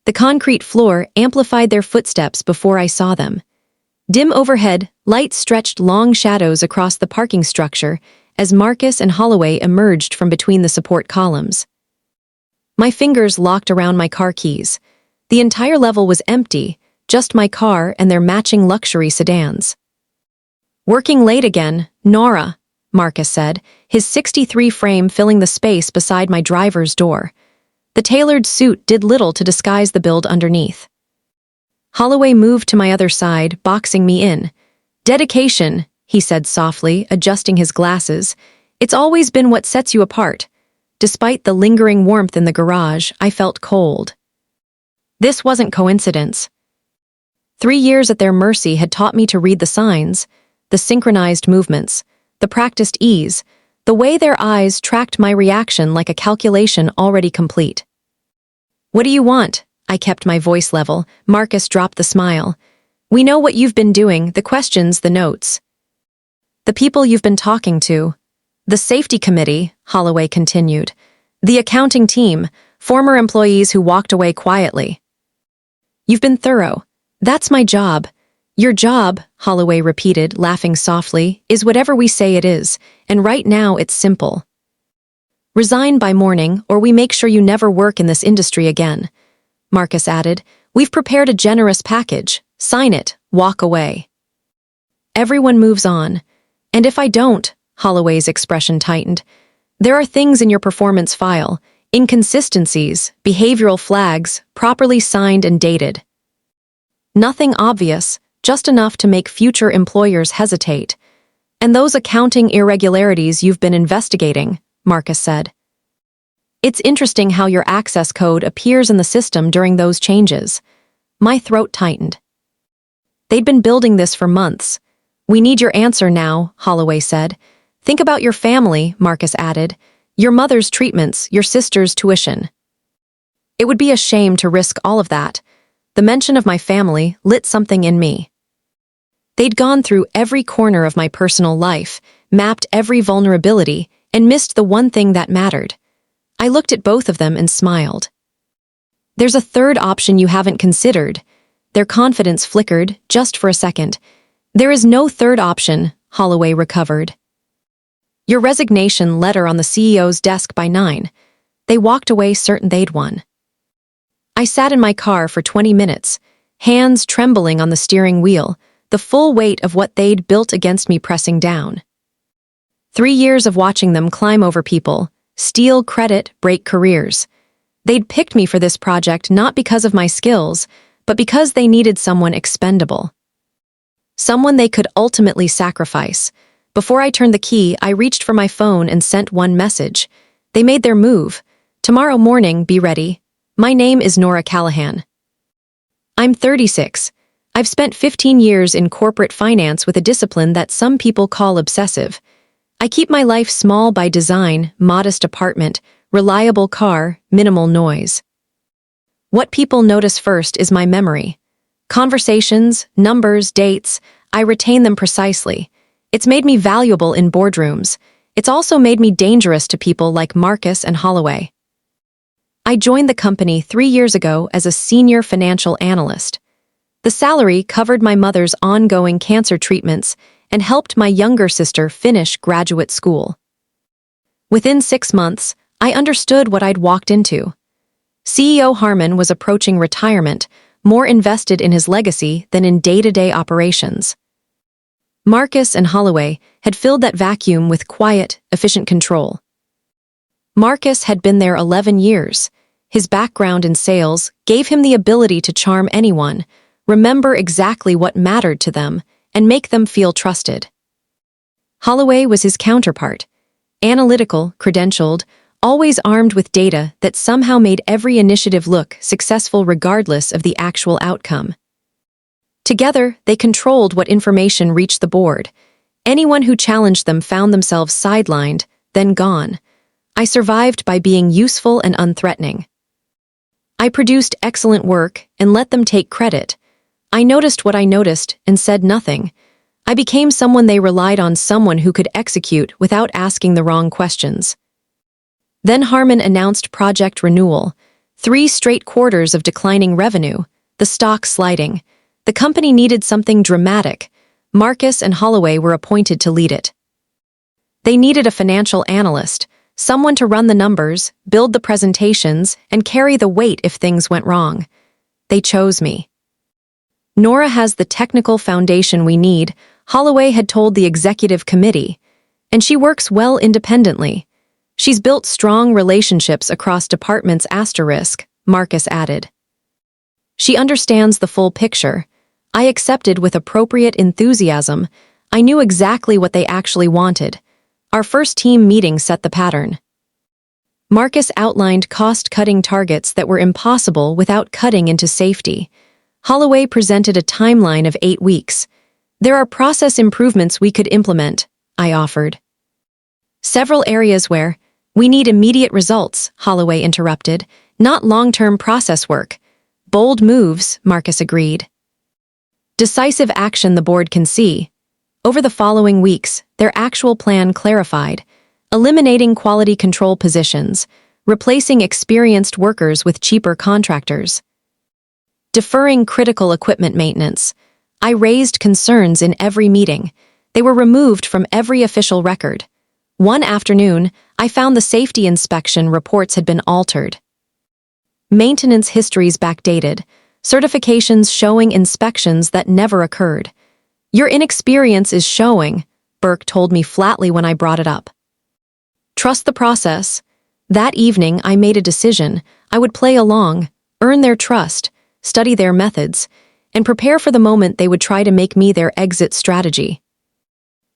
The concrete floor amplified their footsteps before I saw them. Dim overhead, lights stretched long shadows across the parking structure as Marcus and Holloway emerged from between the support columns. My fingers locked around my car keys. The entire level was empty, just my car and their matching luxury sedans. "Working late again, Nora," Marcus said, his '63 frame filling the space beside my driver's door. The tailored suit did little to disguise the build underneath. Holloway moved to my other side, boxing me in. "Dedication," he said softly, adjusting his glasses. "It's always been what sets you apart." Despite the lingering warmth in the garage, I felt cold. This wasn't coincidence. 3 years at their mercy had taught me to read the signs, the synchronized movements, the practiced ease, the way their eyes tracked my reaction like a calculation already complete. "What do you want?" I kept my voice level. Marcus dropped the smile. "We know what you've been doing, the questions, the notes. The people you've been talking to. The safety committee," Holloway continued. "The accounting team, former employees who walked away quietly. You've been thorough. That's my job." "Your job," Holloway repeated, laughing softly, "is whatever we say it is, and right now it's simple. Resign by morning, or we make sure you never work in this industry again." Marcus added, "We've prepared a generous package. Sign it, walk away." Everyone moves on. "And if I don't," Holloway's expression tightened, "there are things in your performance file, inconsistencies, behavioral flags, properly signed and dated. Nothing obvious, just enough to make future employers hesitate. And those accounting irregularities you've been investigating," Marcus said. "It's interesting how your access code appears in the system during those changes." My throat tightened. "They'd been building this for months. We need your answer now," Holloway said. "Think about your family," Marcus added. "Your mother's treatments, your sister's tuition." It would be a shame to risk all of that. The mention of my family lit something in me. They'd gone through every corner of my personal life, mapped every vulnerability, and missed the one thing that mattered. I looked at both of them and smiled. "There's a third option you haven't considered." Their confidence flickered, just for a second. "There is no third option," Holloway recovered. "Your resignation letter on the CEO's desk by 9. They walked away certain they'd won. I sat in my car for 20 minutes, hands trembling on the steering wheel, the full weight of what they'd built against me pressing down. 3 years of watching them climb over people, steal credit, break careers. They'd picked me for this project not because of my skills, but because they needed someone expendable. Someone they could ultimately sacrifice. Before I turned the key, I reached for my phone and sent one message. They made their move. "Tomorrow morning, be ready. My name is Nora Callahan. I'm 36. I've spent 15 years in corporate finance with a discipline that some people call obsessive. I keep my life small by design, modest apartment, reliable car, minimal noise. What people notice first is my memory. Conversations, numbers, dates, I retain them precisely. It's made me valuable in boardrooms. It's also made me dangerous to people like Marcus and Holloway. I joined the company 3 years ago as a senior financial analyst. The salary covered my mother's ongoing cancer treatments and helped my younger sister finish graduate school. Within 6 months, I understood what I'd walked into. CEO Harmon was approaching retirement, more invested in his legacy than in day-to-day operations. Marcus and Holloway had filled that vacuum with quiet, efficient control. Marcus had been there 11 years. His background in sales gave him the ability to charm anyone, remember exactly what mattered to them, and make them feel trusted. Holloway was his counterpart, analytical, credentialed, always armed with data that somehow made every initiative look successful regardless of the actual outcome. Together, they controlled what information reached the board. Anyone who challenged them found themselves sidelined, then gone. I survived by being useful and unthreatening. I produced excellent work and let them take credit. I noticed what I noticed and said nothing. I became someone they relied on, someone who could execute without asking the wrong questions. Then Harmon announced project renewal. 3 straight quarters of declining revenue, the stock sliding. The company needed something dramatic. Marcus and Holloway were appointed to lead it. They needed a financial analyst, someone to run the numbers, build the presentations, and carry the weight if things went wrong. They chose me. Nora has the technical foundation we need, Holloway had told the executive committee, and she works well independently. She's built strong relationships across departments, Marcus added. She understands the full picture. I accepted with appropriate enthusiasm. I knew exactly what they actually wanted. Our first team meeting set the pattern. Marcus outlined cost-cutting targets that were impossible without cutting into safety. Holloway presented a timeline of 8 weeks. There are process improvements we could implement, I offered. Several areas where we need immediate results, Holloway interrupted, not long-term process work. Bold moves, Marcus agreed. Decisive action the board can see. Over the following weeks, their actual plan clarified, eliminating quality control positions, replacing experienced workers with cheaper contractors, deferring critical equipment maintenance. I raised concerns in every meeting. They were removed from every official record. One afternoon, I found the safety inspection reports had been altered. Maintenance histories backdated, certifications showing inspections that never occurred. Your inexperience is showing, Burke told me flatly when I brought it up. Trust the process. That evening, I made a decision. I would play along, earn their trust, study their methods, and prepare for the moment they would try to make me their exit strategy.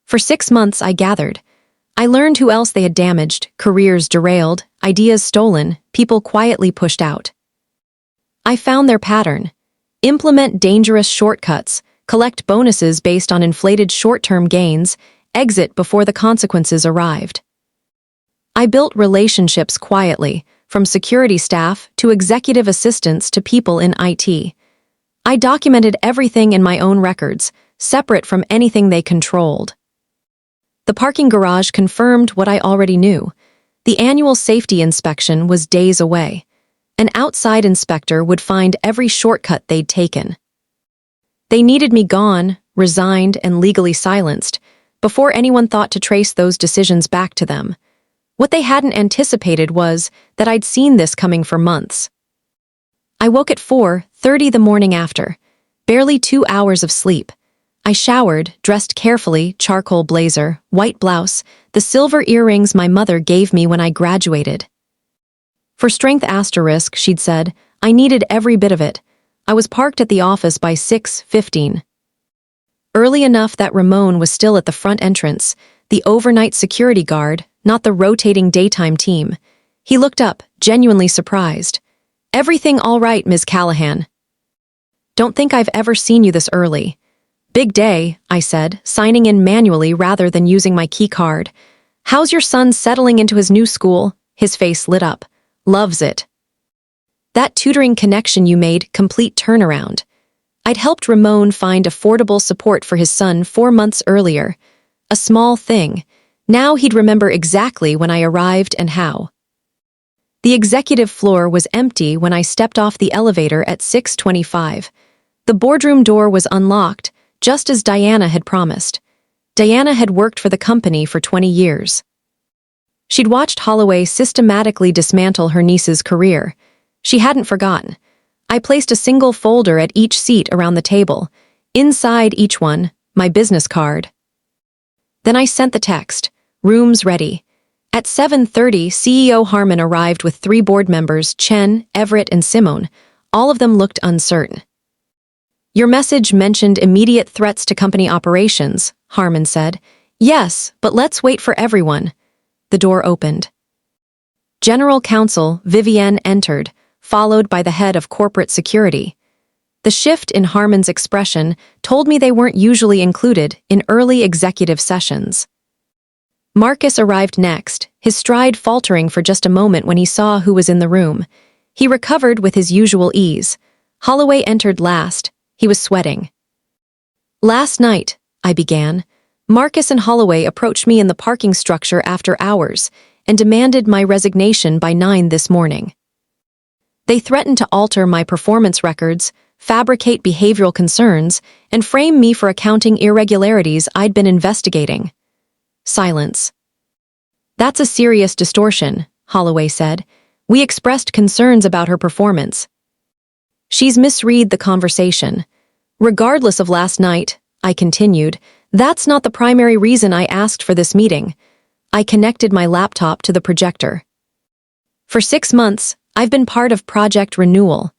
For 6 months, I gathered. I learned who else they had damaged, careers derailed, ideas stolen, people quietly pushed out. I found their pattern. Implement dangerous shortcuts, collect bonuses based on inflated short-term gains, exit before the consequences arrived. I built relationships quietly, from security staff to executive assistants to people in IT. I documented everything in my own records, separate from anything they controlled. The parking garage confirmed what I already knew. The annual safety inspection was days away. An outside inspector would find every shortcut they'd taken. They needed me gone, resigned, and legally silenced, before anyone thought to trace those decisions back to them. What they hadn't anticipated was that I'd seen this coming for months. I woke at 4:30 the morning after, barely 2 hours of sleep. I showered, dressed carefully, charcoal blazer, white blouse, the silver earrings my mother gave me when I graduated. For strength asterisk, she'd said, I needed every bit of it. I was parked at the office by 6:15. Early enough that Ramon was still at the front entrance, the overnight security guard, not the rotating daytime team. He looked up, genuinely surprised. Everything all right, Ms. Callahan? Don't think I've ever seen you this early. Big day, I said, signing in manually rather than using my key card. How's your son settling into his new school? His face lit up. Loves it. That tutoring connection you made, complete turnaround. I'd helped Ramon find affordable support for his son 4 months earlier. A small thing. Now he'd remember exactly when I arrived and how. The executive floor was empty when I stepped off the elevator at 6:25. The boardroom door was unlocked, just as Diana had promised. Diana had worked for the company for 20 years. She'd watched Holloway systematically dismantle her niece's career. She hadn't forgotten. I placed a single folder at each seat around the table. Inside each one, my business card. Then I sent the text, rooms ready. At 7:30, CEO Harmon arrived with 3 board members, Chen, Everett, and Simone. All of them looked uncertain. Your message mentioned immediate threats to company operations, Harmon said. Yes, but let's wait for everyone. The door opened. General Counsel Vivienne entered, followed by the head of corporate security. The shift in Harmon's expression told me they weren't usually included in early executive sessions. Marcus arrived next, his stride faltering for just a moment when he saw who was in the room. He recovered with his usual ease. Holloway entered last. He was sweating. Last night, I began, Marcus and Holloway approached me in the parking structure after hours and demanded my resignation by 9 this morning. They threatened to alter my performance records, fabricate behavioral concerns, and frame me for accounting irregularities I'd been investigating. Silence. That's a serious distortion, Holloway said. We expressed concerns about her performance. She's misread the conversation. Regardless of last night, I continued, that's not the primary reason I asked for this meeting. I connected my laptop to the projector. For 6 months, I've been part of Project Renewal.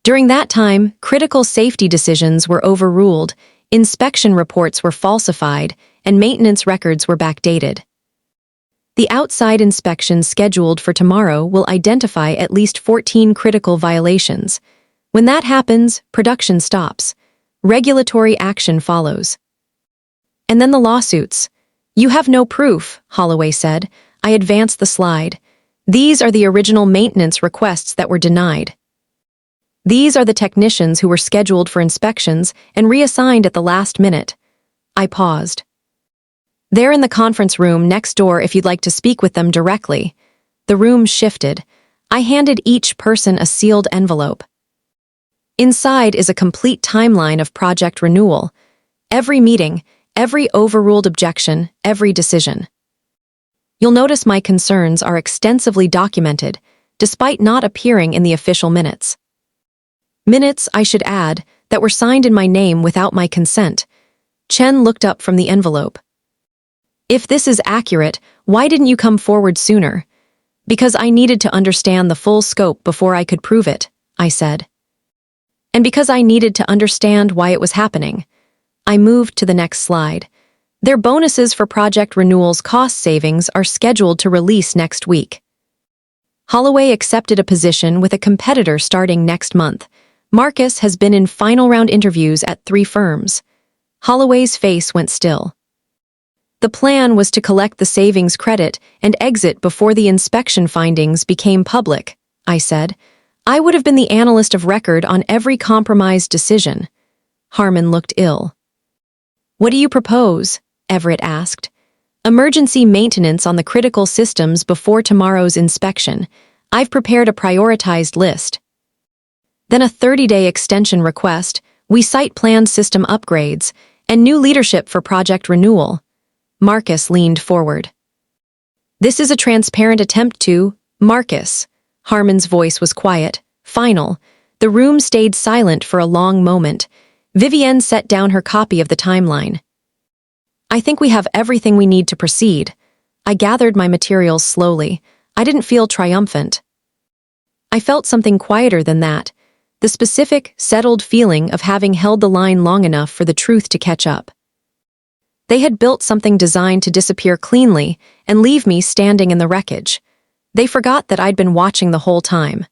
During that time, critical safety decisions were overruled, inspection reports were falsified, and maintenance records were backdated. The outside inspection scheduled for tomorrow will identify at least 14 critical violations. When that happens, production stops. Regulatory action follows. And then the lawsuits. You have no proof, Holloway said. I advanced the slide. These are the original maintenance requests that were denied. These are the technicians who were scheduled for inspections and reassigned at the last minute. I paused. They're in the conference room next door if you'd like to speak with them directly. The room shifted. I handed each person a sealed envelope. Inside is a complete timeline of Project Renewal. Every meeting, every overruled objection, every decision. You'll notice my concerns are extensively documented, despite not appearing in the official minutes. Minutes, I should add, that were signed in my name without my consent. Chen looked up from the envelope. If this is accurate, why didn't you come forward sooner? Because I needed to understand the full scope before I could prove it, I said. And because I needed to understand why it was happening. I moved to the next slide. Their bonuses for Project Renewal's cost savings are scheduled to release next week. Holloway accepted a position with a competitor starting next month. Marcus has been in final round interviews at 3 firms. Holloway's face went still. The plan was to collect the savings credit and exit before the inspection findings became public, I said. I would have been the analyst of record on every compromised decision. Harmon looked ill. What do you propose? Everett asked. Emergency maintenance on the critical systems before tomorrow's inspection. I've prepared a prioritized list. Then a 30-day extension request, we cite planned system upgrades, and new leadership for Project Renewal. Marcus leaned forward. This is a transparent attempt to, Marcus. Harmon's voice was quiet, final. The room stayed silent for a long moment. Vivienne set down her copy of the timeline. I think we have everything we need to proceed. I gathered my materials slowly. I didn't feel triumphant. I felt something quieter than that. The specific, settled feeling of having held the line long enough for the truth to catch up. They had built something designed to disappear cleanly and leave me standing in the wreckage. They forgot that I'd been watching the whole time.